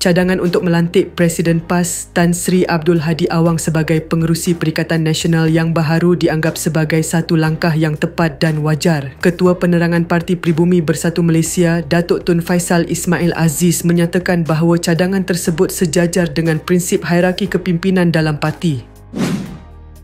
Cadangan untuk melantik Presiden PAS Tan Sri Abdul Hadi Awang sebagai pengerusi Perikatan Nasional yang baharu dianggap sebagai satu langkah yang tepat dan wajar. Ketua Penerangan Parti Pribumi Bersatu Malaysia, Datuk Tun Faisal Ismail Aziz menyatakan bahawa cadangan tersebut sejajar dengan prinsip hierarki kepimpinan dalam parti.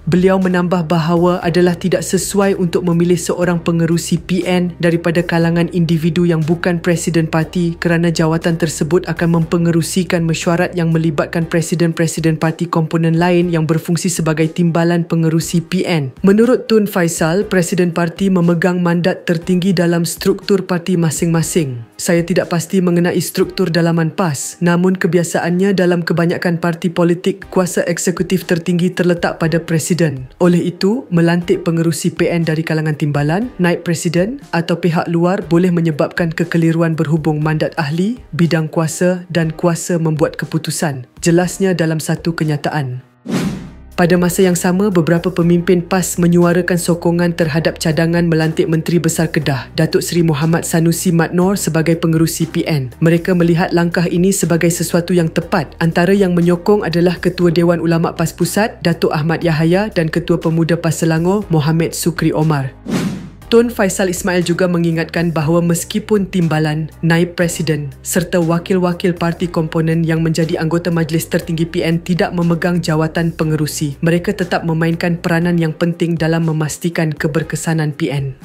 Beliau menambah bahawa adalah tidak sesuai untuk memilih seorang pengerusi PN daripada kalangan individu yang bukan Presiden Parti kerana jawatan tersebut akan mempengerusikan mesyuarat yang melibatkan Presiden-Presiden Parti komponen lain yang berfungsi sebagai timbalan pengerusi PN. Menurut Tun Faisal, Presiden Parti memegang mandat tertinggi dalam struktur parti masing-masing. Saya tidak pasti mengenai struktur dalaman PAS, namun kebiasaannya dalam kebanyakan parti politik, kuasa eksekutif tertinggi terletak pada Presiden. Oleh itu, melantik pengerusi PN dari kalangan timbalan, naib Presiden atau pihak luar boleh menyebabkan kekeliruan berhubung mandat ahli, bidang kuasa dan kuasa membuat keputusan. Jelasnya dalam satu kenyataan. Pada masa yang sama, beberapa pemimpin PAS menyuarakan sokongan terhadap cadangan melantik Menteri Besar Kedah, Datuk Seri Muhammad Sanusi Mat Noor sebagai pengerusi PN. Mereka melihat langkah ini sebagai sesuatu yang tepat. Antara yang menyokong adalah Ketua Dewan Ulama PAS Pusat, Datuk Ahmad Yahaya dan Ketua Pemuda PAS Selangor, Mohamed Sukri Omar. Tun Faisal Ismail juga mengingatkan bahawa meskipun timbalan, naib presiden serta wakil-wakil parti komponen yang menjadi anggota Majlis Tertinggi PN tidak memegang jawatan pengerusi, mereka tetap memainkan peranan yang penting dalam memastikan keberkesanan PN.